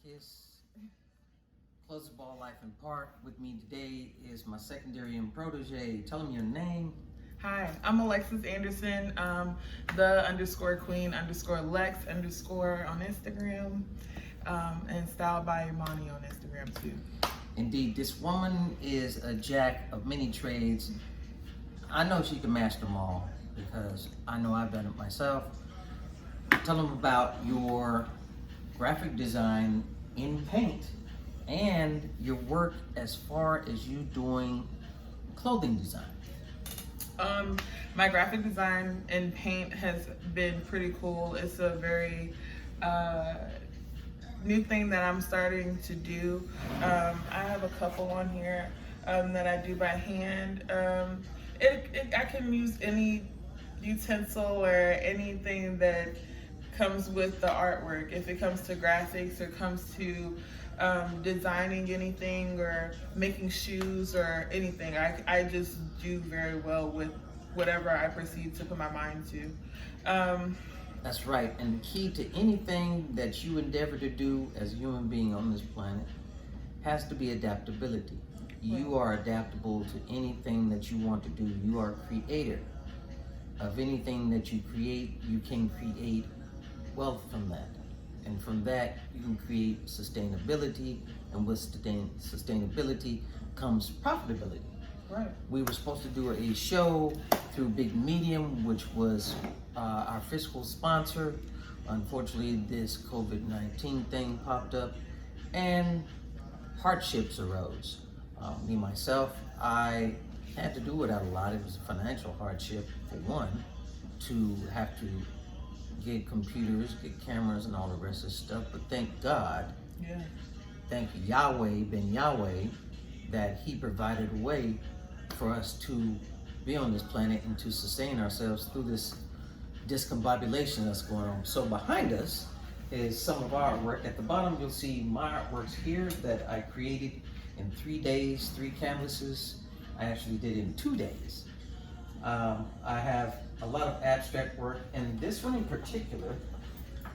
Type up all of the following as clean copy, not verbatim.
Kiss, Close the Ball Life in Park. With me today is my secondary and protege. Tell them your name. Hi, I'm Alexis Anderson, the_queen_Lex_ on Instagram, and Styled by Imani on Instagram too. Indeed, this woman is a jack of many trades. I know she can master them all because I know I've done it myself. Tell them about your graphic design in paint and your work as far as you doing clothing design. My graphic design in paint has been pretty cool. It's a very new thing that I'm starting to do. I have a couple on here that I do by hand. I can use any utensil or anything that comes with the artwork. If it comes to graphics or comes to designing anything or making shoes or anything, I just do very well with whatever I proceed to put my mind to. That's right. And the key to anything that you endeavor to do as a human being on this planet has to be adaptability. You are adaptable to anything that you want to do. You are a creator of anything that you create. You can create wealth from that. And from that, you can create sustainability. And with sustainability comes profitability. Right. We were supposed to do a show through Big Medium, which was our fiscal sponsor. Unfortunately, this COVID-19 thing popped up and hardships arose. Myself, I had to do without a lot. It was a financial hardship, for one, to have to get computers, get cameras, and all the rest of the stuff. But thank God, thank Yahweh, Ben Yahweh, that He provided a way for us to be on this planet and to sustain ourselves through this discombobulation that's going on. So behind us is some of our artwork. At the bottom, you'll see my artworks here that I created in 3 days, 3 canvases. I actually did it in 2 days. I have a lot of abstract work, and this one in particular,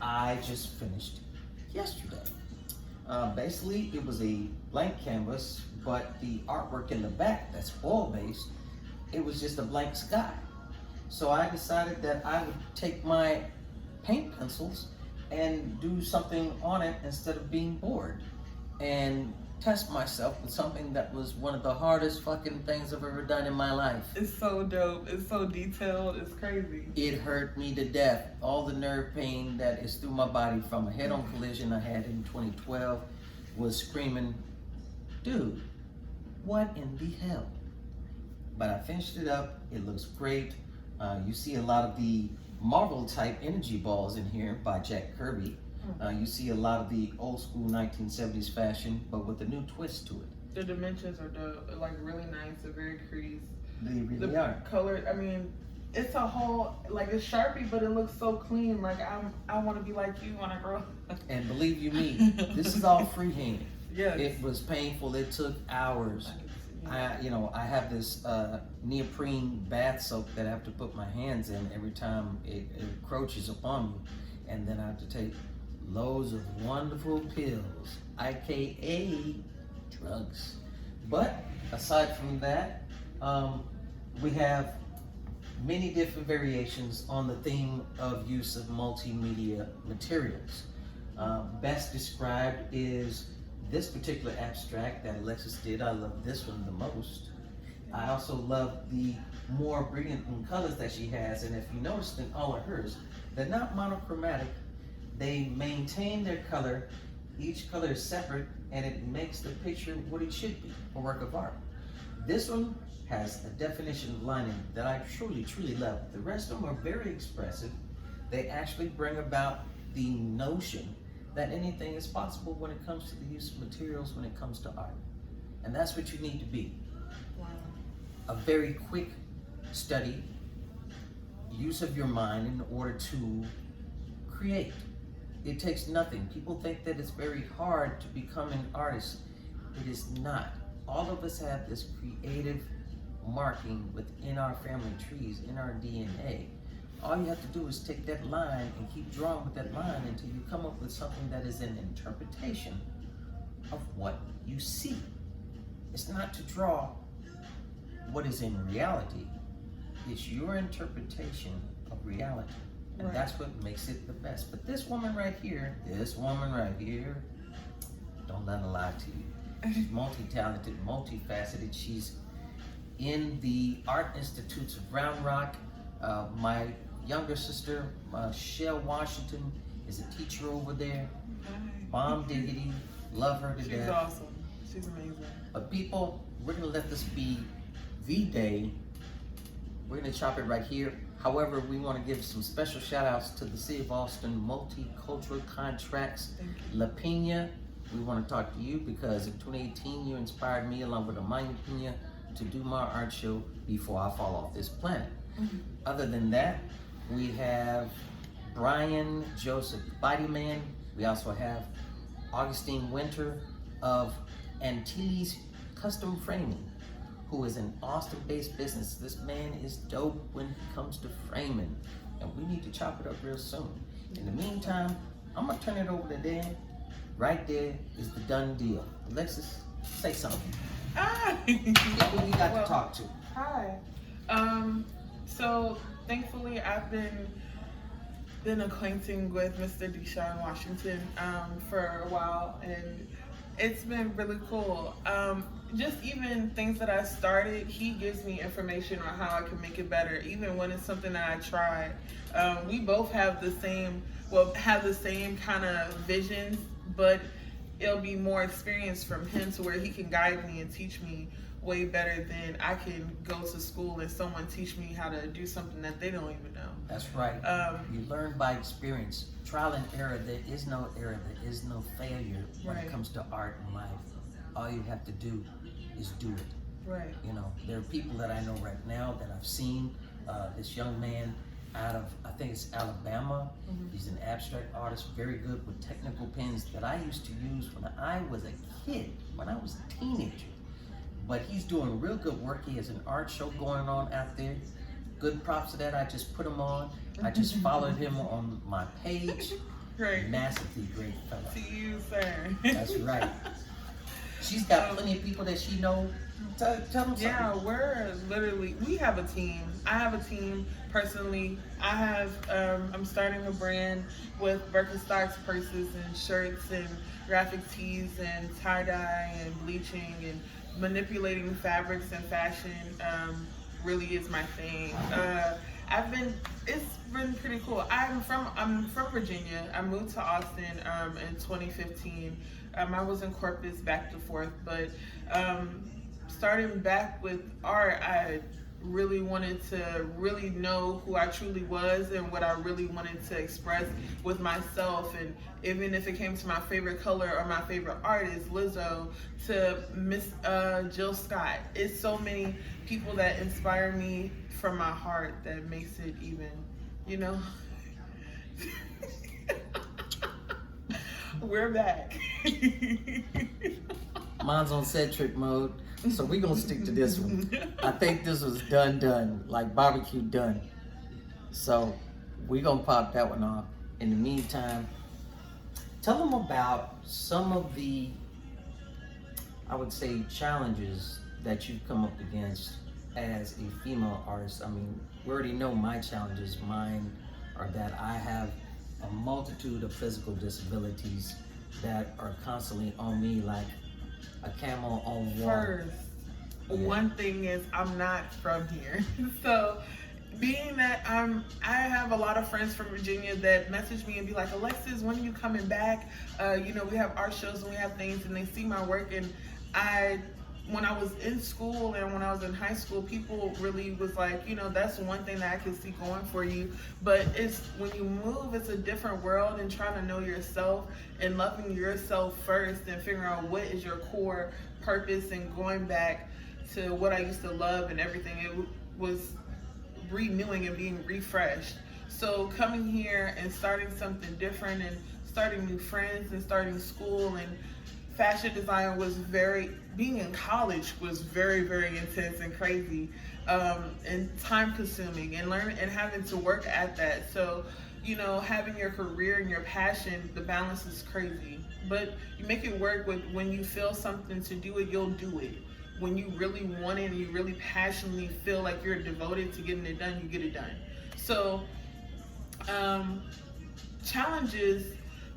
I just finished yesterday. Basically, it was a blank canvas, but the artwork in the back that's oil-based, it was just a blank sky. So I decided that I would take my paint pencils and do something on it instead of being bored, and test myself with something that was one of the hardest fucking things I've ever done in my life. It's so dope. It's so detailed. It's crazy. It hurt me to death. All the nerve pain that is through my body from a head-on collision I had in 2012 was screaming, dude, what in the hell? But I finished it up. It looks great. You see a lot of the Marvel type energy balls in here by Jack Kirby. You see a lot of the old school 1970s fashion, but with a new twist to it. The dimensions are dope, like really nice. They're very creased. They really The are. color, I mean, it's a whole, like it's Sharpie, but it looks so clean. Like I want to be like you when I grow up. And believe you me, this is all freehand. Yes. It was painful. It took hours. I have this neoprene bath soap that I have to put my hands in every time it encroaches upon me, and then I have to take loads of wonderful pills, aka drugs. But aside from that, we have many different variations on the theme of use of multimedia materials. Best described is this particular abstract that Alexis did. I love this one the most. I also love the more brilliant in colors that she has, and if you notice in all of hers, they're not monochromatic. They maintain their color. Each color is separate, and it makes the picture what it should be, a work of art. This one has a definition of lining that I truly, truly love. The rest of them are very expressive. They actually bring about the notion that anything is possible when it comes to the use of materials, when it comes to art. And that's what you need to be. Wow. A very quick study, use of your mind in order to create. It takes nothing. People think that it's very hard to become an artist. It is not. All of us have this creative marking within our family trees, in our DNA. all you have to do is take that line and keep drawing with that line until you come up with something that is an interpretation of what you see. It's not to draw what is in reality. It's your interpretation of reality. And Right. that's what makes it the best. But this woman right here, don't let her lie to you. She's multi-talented, multifaceted. She's in the Art Institutes of Round Rock. My younger sister, Michelle Washington, is a teacher over there. Bomb diggity, love her to She's death. awesome. She's amazing. But people, we're gonna let this be the day. We're gonna chop it right here. However, we wanna give some special shout outs to the City of Austin Multicultural Contracts. Thank you. La Pena, we wanna talk to you because in 2018, you inspired me along with Amaya Pena to do my art show Before I Fall Off This Planet. Other than that, we have Brian Joseph Bodyman. We also have Augustine Winter of Antilles Custom Framing, who is an Austin-based business. This man is dope when it comes to framing, and we need to chop it up real soon. In the meantime, I'm gonna turn it over to Dan. Right there is the done deal. Alexis, say something. Ah! Who you got Well, to talk to? Hi. So thankfully I've been acquainting with Mr. Deshaun Washington for a while, and it's been really cool. Just even things that I started, he gives me information on how I can make it better, even when it's something that I tried. We both have the same kind of visions, but it'll be more experience from him to where he can guide me and teach me way better than I can go to school and someone teach me how to do something that they don't even know. That's right. You learn by experience. Trial and error. There is no error. There is no failure when Right. it comes to art and life. All you have to do is do it. Right. You know, there are people that I know right now that I've seen. This young man out of, I think it's Alabama. He's an abstract artist, very good with technical pens that I used to use when I was a kid, when I was a teenager. But he's doing real good work. He has an art show going on out there. Good props to that. I just put him on. I just followed him on my page. Great. Massively great fella. To you, sir. That's right. She's got plenty of people that she knows. Tell them something. Yeah, we have a team. I have a team personally. I'm starting a brand with Birkenstocks purses and shirts and graphic tees and tie-dye and bleaching and manipulating fabrics and fashion really is my thing. It's been pretty cool. I'm from Virginia. I moved to Austin in 2015. I was in Corpus back and forth, but starting back with art, I really wanted to really know who I truly was and what I really wanted to express with myself. And even if it came to my favorite color or my favorite artist, Lizzo, to Miss Jill Scott, it's so many people that inspire me from my heart that makes it even, you know. We're back. Mine's on set trick mode, so we're gonna stick to this one. I think this was done, like barbecue done. So we're gonna pop that one off. In the meantime, tell them about some of the, I would say, challenges that you've come up against as a female artist. I mean, we already know my challenges. Mine are that I have a multitude of physical disabilities that are constantly on me like a camel on water. First, one thing is I'm not from here. So being that I have a lot of friends from Virginia that message me and be like, Alexis, when are you coming back? We have art shows and we have things, and they see my work. And when I was in school and when I was in high school, people really was like, that's one thing that I can see going for you. But it's when you move, it's a different world, and trying to know yourself and loving yourself first and figuring out what is your core purpose and going back to what I used to love and everything. It was renewing and being refreshed. So coming here and starting something different and starting new friends and starting school and fashion design being in college was very, very intense and crazy. and time consuming, and learn and having to work at that. So, having your career and your passion, the balance is crazy. But you make it work with when you feel something to do it, you'll do it. When you really want it and you really passionately feel like you're devoted to getting it done, you get it done. So, challenges,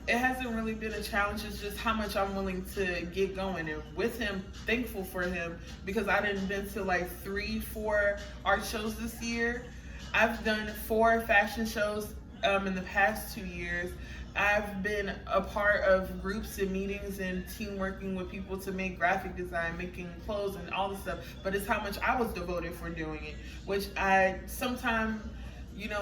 it hasn't really been a challenge. It's just how much I'm willing to get going. And with him, thankful for him, because I done been to like 3-4 art shows this year. I've done 4 fashion shows in the past 2 years. I've been a part of groups and meetings and team working with people to make graphic design, making clothes and all this stuff. But it's how much I was devoted for doing it, which I sometimes,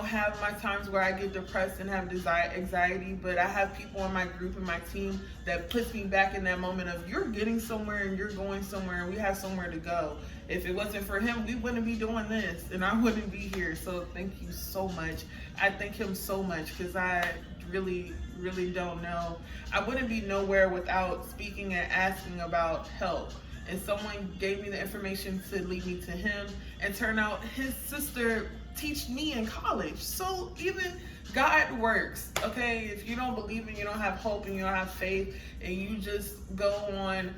have my times where I get depressed and have anxiety, but I have people in my group and my team that puts me back in that moment of, you're getting somewhere and you're going somewhere and we have somewhere to go. If it wasn't for him, we wouldn't be doing this and I wouldn't be here. So thank you so much. I thank him so much, because I really, really don't know. I wouldn't be nowhere without speaking and asking about help. And someone gave me the information to lead me to him, and turn out his sister teach me in college. So even God works, okay? If you don't believe and you don't have hope and you don't have faith, and you just go on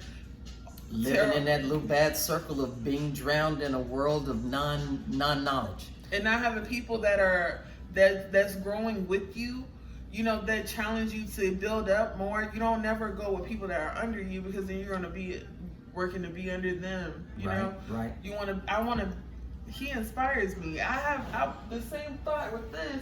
living in that little bad circle of being drowned in a world of non-knowledge, and not having people that's growing with you, that challenge you to build up more. You don't never go with people that are under you, because then you're going to be working to be under them. Right. He inspires me. I have the same thought with this.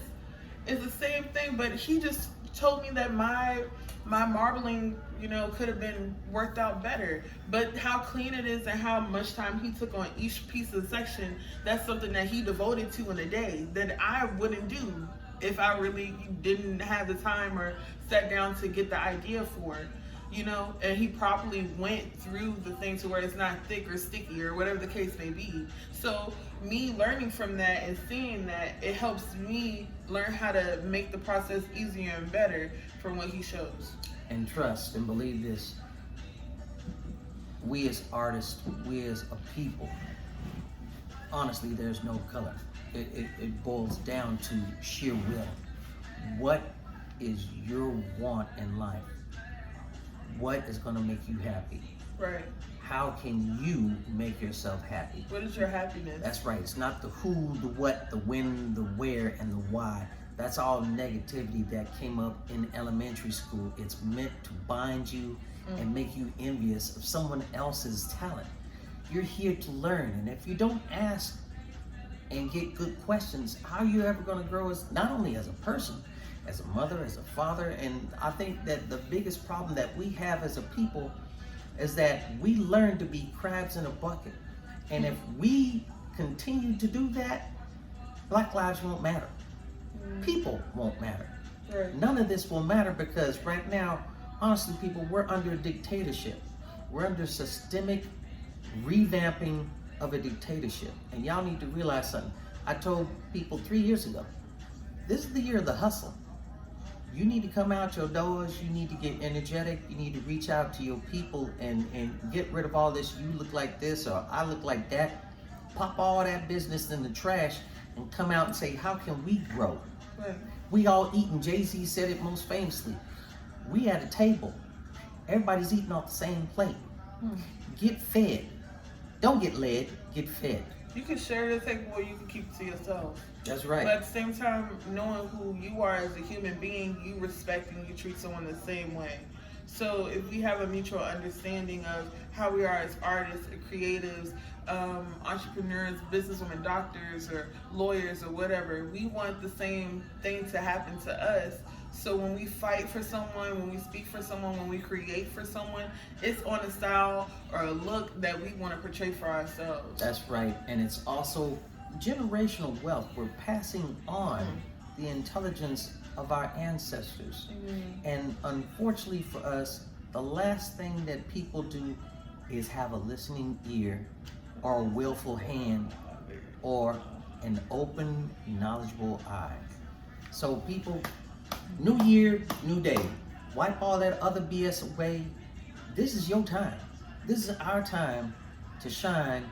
It's the same thing, but he just told me that my marbling, could have been worked out better. But how clean it is and how much time he took on each piece of section, that's something that he devoted to in a day that I wouldn't do if I really didn't have the time or sat down to get the idea for it. And he properly went through the thing to where it's not thick or sticky or whatever the case may be. So me learning from that and seeing that, it helps me learn how to make the process easier and better from what he shows. And trust and believe this: we as artists, we as a people, honestly, there's no color. It boils down to sheer will. What is your want in life? What is going to make you happy? Right. How can you make yourself happy? What is your happiness? That's right. It's not the who, the what, the when, the where, and the why. That's all negativity that came up in elementary school. It's meant to bind you and make you envious of someone else's talent. You're here to learn, and if you don't ask and get good questions, how are you ever going to grow as not only as a person, as a mother, as a father? And I think that the biggest problem that we have as a people is that we learn to be crabs in a bucket. And if we continue to do that, Black lives won't matter. People won't matter. Right. None of this will matter, because right now, honestly, people, we're under a dictatorship. We're under systemic revamping of a dictatorship. And y'all need to realize something. I told people 3 years ago, this is the year of the hustle. You need to come out your doors. You need to get energetic. You need to reach out to your people and get rid of all this, you look like this or I look like that. Pop all that business in the trash and come out and say, how can we grow? Right. We all eating. Jay-Z said it most famously. We at a table. Everybody's eating off the same plate. Get fed. Don't get led, get fed. You can share the table, or you can keep it to yourself. That's right. But at the same time, knowing who you are as a human being, you respect and you treat someone the same way. So if we have a mutual understanding of how we are as artists, creatives, entrepreneurs, businesswomen, doctors, or lawyers, or whatever, we want the same thing to happen to us. So when we fight for someone, when we speak for someone, when we create for someone, it's on a style or a look that we want to portray for ourselves. That's right. And it's also generational wealth. We're passing on the intelligence of our ancestors. And unfortunately for us, the last thing that people do is have a listening ear or a willful hand or an open, knowledgeable eye. So people, new year, new day. Wipe all that other BS away. This is your time. This is our time to shine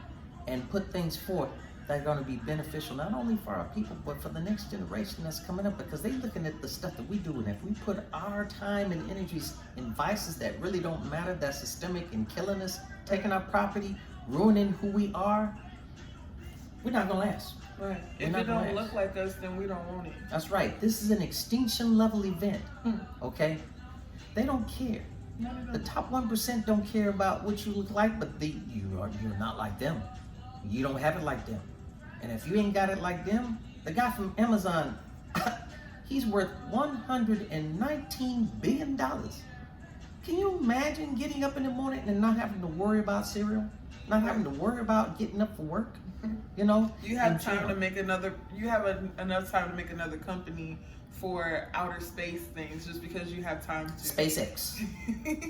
and put things forth that are going to be beneficial not only for our people but for the next generation that's coming up, because they're looking at the stuff that we do, and if we put our time and energies in vices that really don't matter, that's systemic and killing us, taking our property, ruining who we are, we're not going to last. Right. If it don't look like us, then we don't want it. That's right. This is an extinction level event. Okay? They don't care. No, they don't. The top 1% don't care about what you look like, but you're not like them. You don't have it like them. And if you ain't got it like them, the guy from Amazon, he's worth $119 billion. Can you imagine getting up in the morning and not having to worry about cereal? Not having to worry about getting up for work? You know? You have time to make another, you have enough time to make another company for outer space things just because you have time to. SpaceX.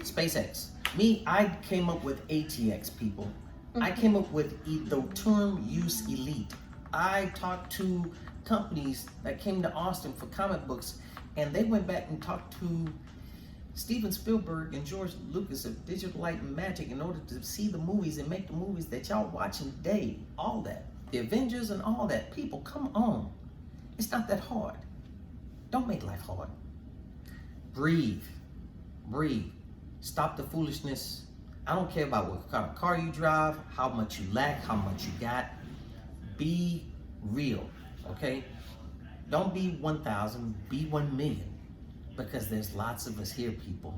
SpaceX. Me, I came up with ATX, people. I came up with the term use elite. I talked to companies that came to Austin for comic books, and they went back and talked to Steven Spielberg and George Lucas of Digital Light and Magic in order to see the movies and make the movies that y'all watching today. All that. The Avengers and all that. People, come on. It's not that hard. Don't make life hard. Breathe. Breathe. Stop the foolishness. I don't care about what kind of car you drive, how much you lack, how much you got. Be real, okay? Don't be 1,000, be 1 million. Because there's lots of us here, people.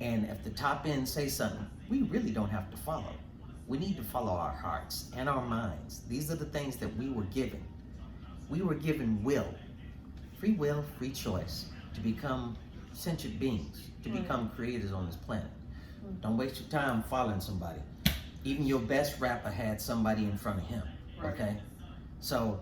And if the top end say something, we really don't have to follow. We need to follow our hearts and our minds. These are the things that we were given. We were given free will, free choice to become sentient beings, to become creators on this planet. Don't waste your time following somebody. Even your best rapper had somebody in front of him, okay? So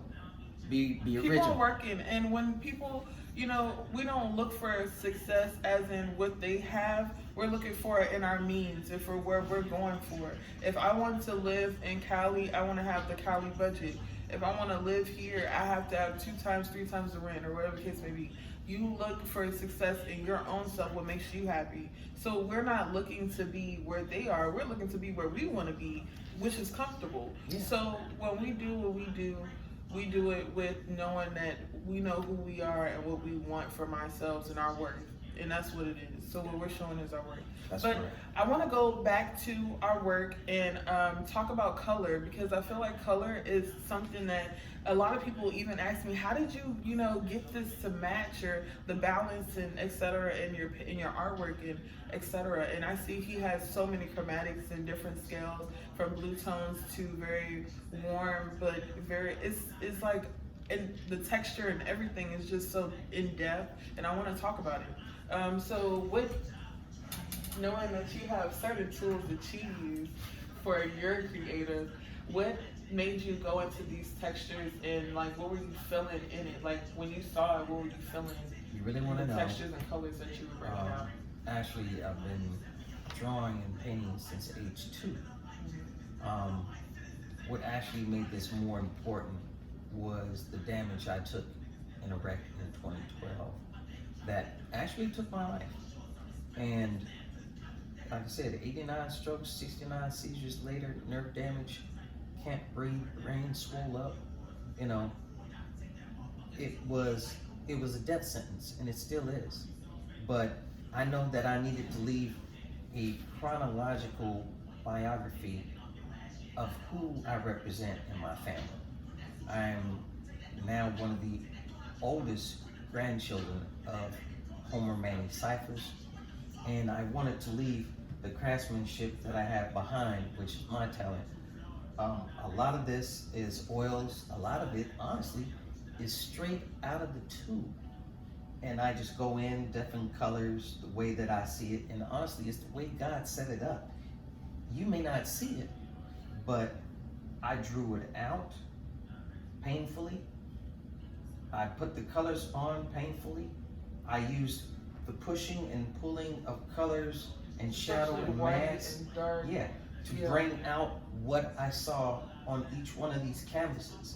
be original. People are working, and when people, you know, we don't look for success as in what they have. We're looking for it in our means and for where we're going for. If I want to live in Cali, I want to have the Cali budget. If I want to live here, I have to have 2 times, 3 times the rent, or whatever the case may be. You look for success in your own self, what makes you happy. So we're not looking to be where they are. We're looking to be where we want to be, which is comfortable. Yeah. So when we do what we do it with knowing that we know who we are and what we want from ourselves and our worth. And that's what it is. So what we're showing is our work. That's but correct. I want to go back to our work and talk about color, because I feel like color is something that a lot of people even ask me, how did you get this to match, or the balance and et cetera in your artwork and et cetera. And I see he has so many chromatics and different scales, from blue tones to very warm, but it's like, and the texture and everything is just so in depth, and I want to talk about it. So knowing that you have certain tools that you use for your creative, what made you go into these textures, and like what were you feeling in it? Like when you saw it, what were you feeling? You really want to know? Textures and colors that you were bringing out. Actually, I've been drawing and painting since age 2. What actually made this more important was the damage I took in a wreck in 2012 that actually took my life. And like I said, 89 strokes, 69 seizures later, nerve damage, can't breathe, brain swole up, you know. It was a death sentence, and it still is. But I know that I needed to leave a chronological biography of who I represent in my family. I'm now one of the oldest grandchildren of Homer Manny Cyphers, and I wanted to leave the craftsmanship that I have behind, which is my talent. A lot of this is oils, a lot of it, honestly, is straight out of the tube. And I just go in different colors, the way that I see it, and honestly, it's the way God set it up. You may not see it, but I drew it out painfully. I put the colors on painfully. I used the pushing and pulling of colors and shadow and mask, to bring out what I saw on each one of these canvases.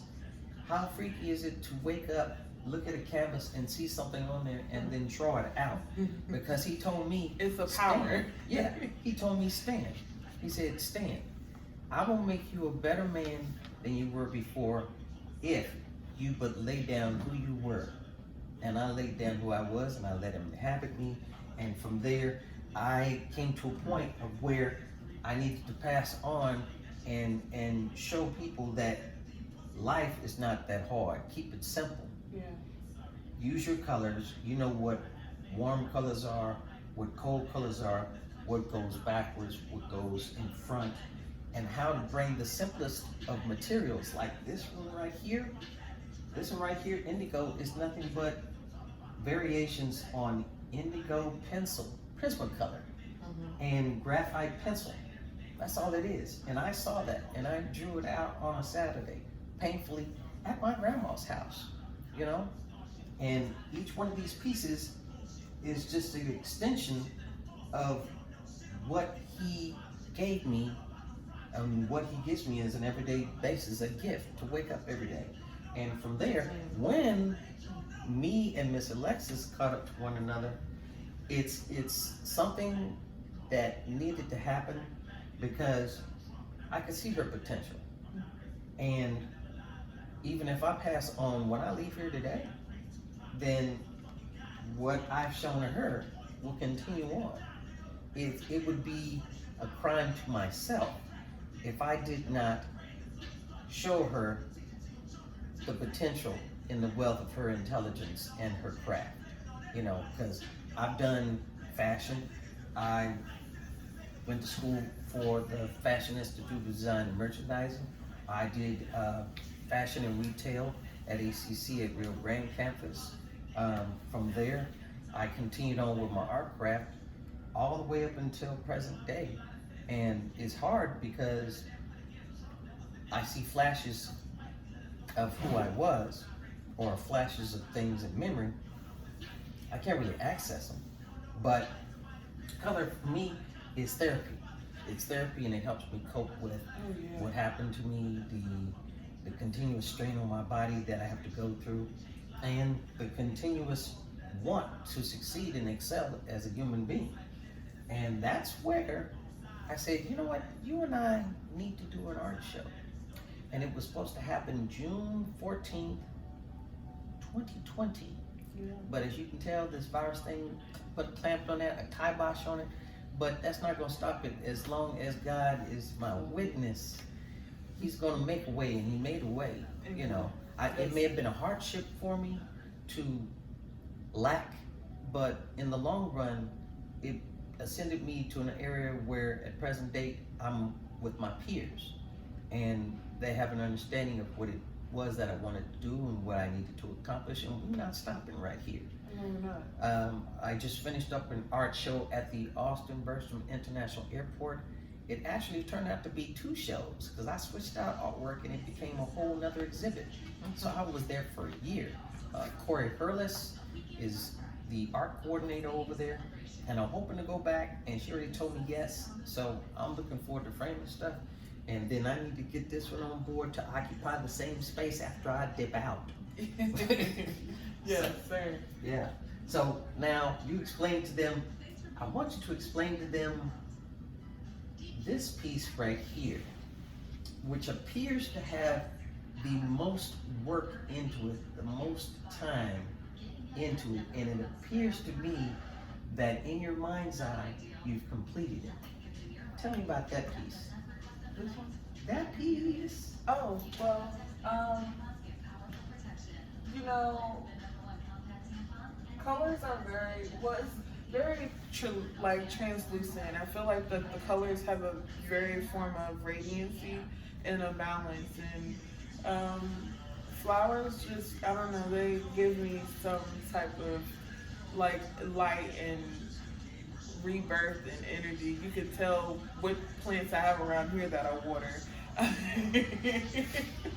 How freaky is it to wake up, look at a canvas and see something on there and then draw it out? Because he told me it's a power. Yeah, he told me stand. He said stand. I will make you a better man than you were before if you but lay down who you were. And I laid down who I was and I let him inhabit me. And from there, I came to a point of where I needed to pass on and show people that life is not that hard. Keep it simple. Yeah. Use your colors. You know what warm colors are, what cold colors are, what goes backwards, what goes in front, and how to bring the simplest of materials like this one right here. This one right here, indigo, is nothing but variations on indigo pencil, Prismacolor, and graphite pencil. That's all it is. And I saw that and I drew it out on a Saturday, painfully, at my grandma's house, you know? And each one of these pieces is just an extension of what he gave me, what he gives me as an everyday basis, a gift to wake up every day. And from there, when me and Miss Alexis caught up to one another, it's something that needed to happen because I could see her potential. And even if I pass on when I leave here today, then what I've shown to her will continue on. It would be a crime to myself if I did not show her the potential in the wealth of her intelligence and her craft, you know, because I've done fashion. I went to school for the Fashion Institute of Design and Merchandising. I did fashion and retail at ACC at Rio Grande campus. From there, I continued on with my art craft all the way up until present day. And it's hard because I see flashes of who I was, or flashes of things in memory. I can't really access them, but color for me is therapy. It's therapy, and it helps me cope with what happened to me, the continuous strain on my body that I have to go through, and the continuous want to succeed and excel as a human being. And that's where I said, you know what, you and I need to do an art show. And it was supposed to happen June 14th, 2020. Yeah. But as you can tell, this virus thing put clamped on that, a kibosh on it. But that's not gonna stop it as long as God is my witness. He's gonna make a way, and he made a way, you know. It may have been a hardship for me to lack, but in the long run, it ascended me to an area where at present date, I'm with my peers. And they have an understanding of what it was that I wanted to do and what I needed to accomplish, and we're not stopping right here. No, we're not. I just finished up an art show at the Austin Bergstrom International Airport. It actually turned out to be 2 shows because I switched out artwork and it became a whole nother exhibit. So I was there for a year. Corey Hurlis is the art coordinator over there, and I'm hoping to go back, and she already told me yes. So I'm looking forward to framing stuff. And then I need to get this one on board to occupy the same space after I dip out. Yes, sir. Yeah. So now you explain to them, I want you to explain to them this piece right here, which appears to have the most work into it, the most time into it, and it appears to me that in your mind's eye, you've completed it. Tell me about that piece. This one? That piece. Oh, well, you know, colors are very translucent. I feel like the colors have a very form of radiancy and a balance. And flowers just, I don't know, they give me some type of like light and rebirth and energy. You can tell what plants I have around here that I water.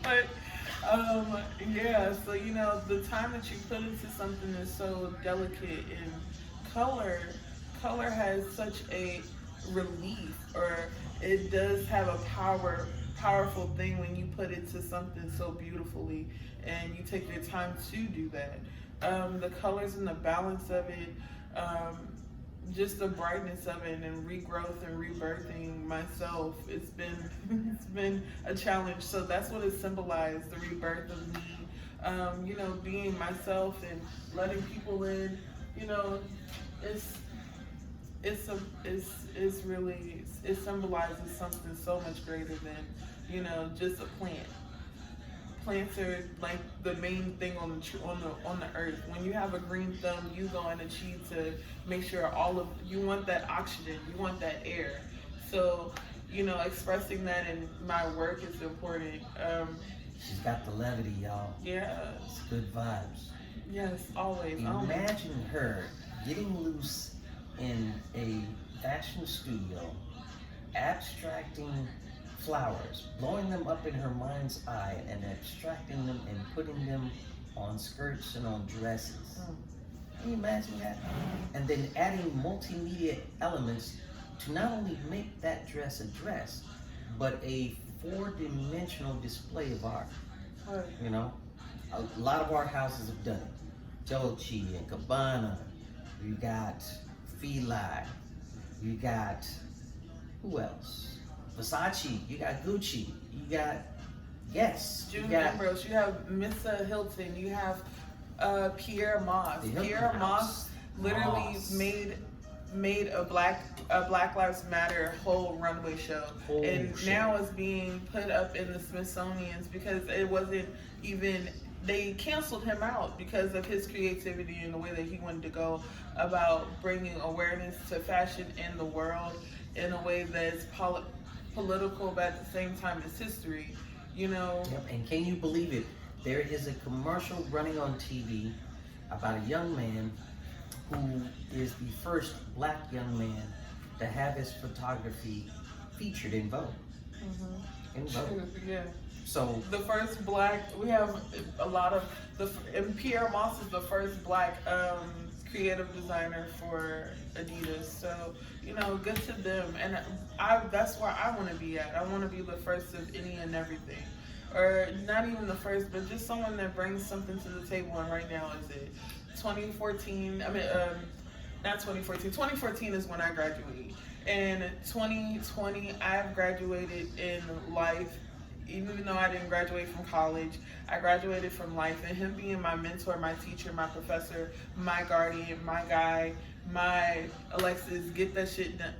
But yeah, so you know, the time that you put into something is so delicate, and color has such a relief, or it does have a powerful thing when you put it to something so beautifully and you take your time to do that. The colors and the balance of it, just the brightness of it and regrowth and rebirthing myself. It's been it's been a challenge. So that's what it symbolized, the rebirth of me. Being myself and letting people in. You know, it's really, it symbolizes something so much greater than just a plant. Plants are like the main thing on the earth. When you have a green thumb, you go and achieve to make sure you want that oxygen, you want that air. So expressing that in my work is important. She's got the levity, y'all. Yeah. It's good vibes. Yes, always. Imagine her getting loose in a fashion studio, abstracting flowers, blowing them up in her mind's eye and abstracting them and putting them on skirts and on dresses. Can you imagine that? And then adding multimedia elements to not only make that dress a dress, but a four-dimensional display of art. Right. You know, a lot of art houses have done it. Dolce and Gabbana. You got Fila. You got who else? Versace. You got Gucci. You got June Ambrose. You have Missa Hilton. You have Pierre Moss. Pierre Moss literally made a Black Lives Matter whole runway show. Now it's being put up in the Smithsonian's because it wasn't even, they canceled him out because of his creativity and the way that he wanted to go about bringing awareness to fashion in the world in a way that's political, but at the same time it's history, Yep. And can you believe it? There is a commercial running on TV about a young man who is the first Black young man to have his photography featured in Vogue. In Vogue. Yeah. So the first Black, we have a lot of and Pierre Moss is the first Black creative designer for Adidas. So good to them, and that's where I want to be at. I want to be the first of any and everything, or not even the first, but just someone that brings something to the table. And right now is it 2014? I mean, not 2014. 2014 is when I graduated. And 2020, I've graduated in life. Even though I didn't graduate from college, I graduated from life. And him being my mentor, my teacher, my professor, my guardian, my guy, my Alexis, get that shit done.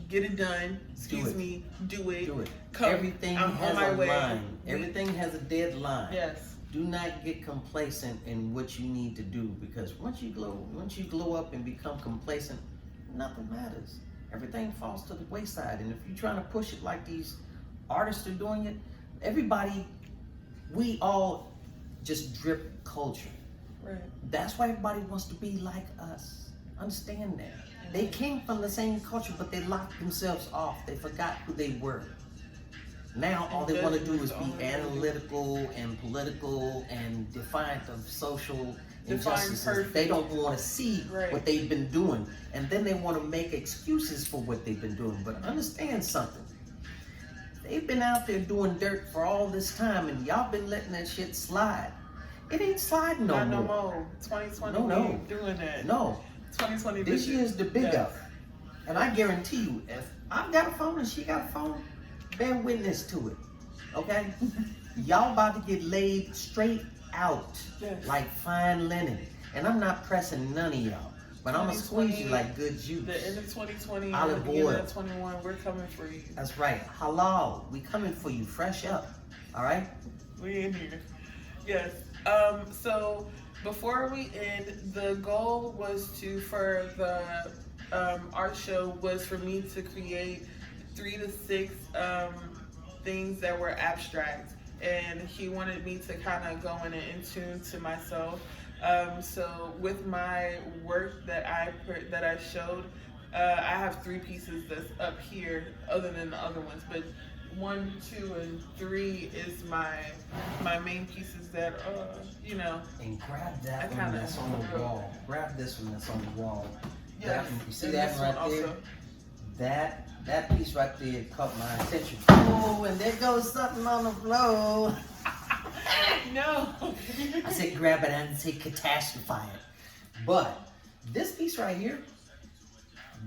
Get it done. Excuse me. Do it. Come. Everything I'm has on my a way. line. Everything has a deadline. Yes. Do not get complacent in what you need to do, because once you glow up and become complacent, nothing matters. Everything falls to the wayside. And if you're trying to push it like these artists are doing it, we all just drip culture. Right. That's why everybody wants to be like us. Understand that. They came from the same culture, but they locked themselves off. They forgot who they were. Now all they want to do is be analytical and political and defiant of social injustices. They don't want to see what they've been doing. And then they want to make excuses for what they've been doing. But understand something. They've been out there doing dirt for all this time, and y'all been letting that shit slide. It ain't sliding no more. Not no more. 2020 no. doing that. No. 2020 this year's the big up. And I guarantee you, if I've got a phone and she got a phone, bear witness to it. Okay? Y'all about to get laid straight out like fine linen. And I'm not pressing none of y'all. But I'm going to squeeze you like good juice. The end of 2020 olive and the beginning oil. of 21, we're coming for you. That's right. Halal. We coming for you. Fresh up. All right? We in here. Yes. So before we end, the goal was for the art show was for me to create 3 to 6 things that were abstract. And he wanted me to kind of go in and tune to myself. So with my work that I showed, I have 3 pieces that's up here, other than the other ones. But 1, 2, and 3 is my main pieces that And grab that one that's on the wall. Grab this one that's on the wall. Yes. You see that right there? Also. That piece right there caught my attention. Oh, and there goes something on the floor. No. I said grab it, I didn't say catastrophize it. But this piece right here,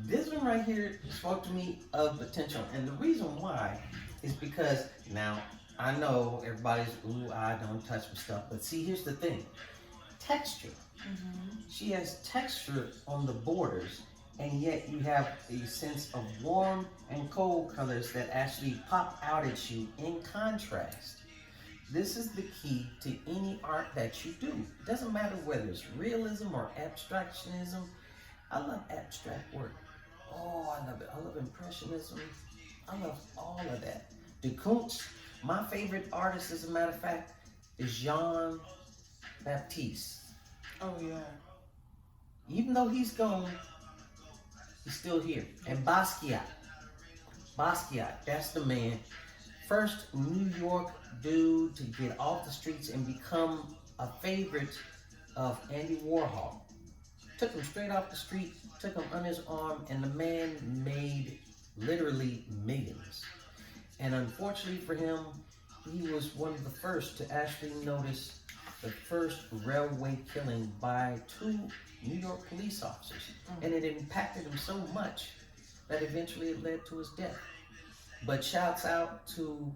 This one right here spoke to me of potential, and the reason why is because now I know everybody's ooh, I don't touch my stuff, but see, here's the thing: texture. She has texture on the borders, and yet you have a sense of warm and cold colors that actually pop out at you in contrast. This is the key to any art that you do. It doesn't matter whether it's realism or abstractionism. I love abstract work. Oh, I love it. I love impressionism. I love all of that. De Koontz, my favorite artist, as a matter of fact, is Jean Baptiste. Oh yeah. Even though he's gone, he's still here. And Basquiat. Basquiat, that's the man. First New York dude to get off the streets and become a favorite of Andy Warhol. Took him straight off the street, took him under his arm, and the man made literally millions. And unfortunately for him, he was one of the first to actually notice the first railway killing by 2 New York police officers. And it impacted him so much that eventually it led to his death. But shouts out to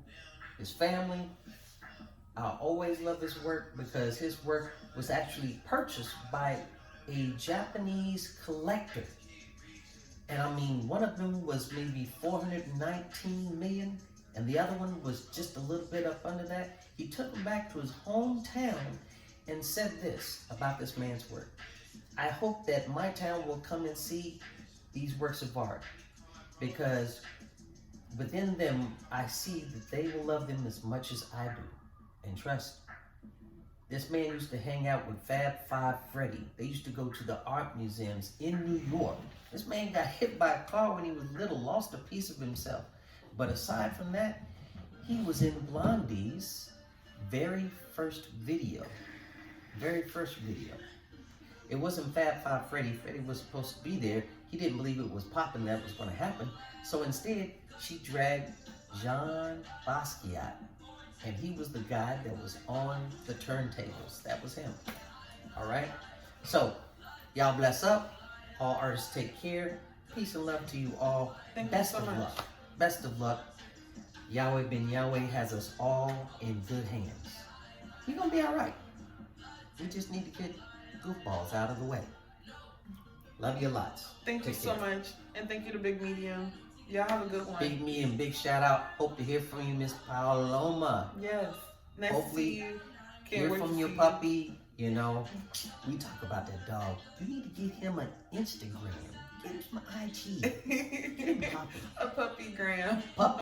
his family. I always love his work because his work was actually purchased by a Japanese collector. And I mean, one of them was maybe 419 million, and the other one was just a little bit up under that. He took him back to his hometown and said this about this man's work: I hope that my town will come and see these works of art, because within them, I see that they will love them as much as I do. And trust, this man used to hang out with Fab Five Freddy. They used to go to the art museums in New York. This man got hit by a car when he was little, lost a piece of himself. But aside from that, he was in Blondie's very first video. Very first video. It wasn't Fab Five Freddy. Freddy was supposed to be there. He didn't believe it was popping, that was going to happen. So instead, she dragged Jean Basquiat. And he was the guy that was on the turntables. That was him. All right? So, y'all bless up. All artists take care. Peace and love to you all. Best of luck. Best of luck. Yahweh Ben Yahweh has us all in good hands. We're going to be all right. We just need to get goofballs out of the way. Love you lots. Thank you so much. And thank you to Big Medium. Y'all have a good one. Big Medium, big shout out. Hope to hear from you, Miss Paloma. Yes. Nice Hopefully, to see you. Can't hear wait from to your see puppy. You know, we talk about that dog. You need to get him an Instagram. Get him an IG. you. Get him popping. A puppy gram. Puppy.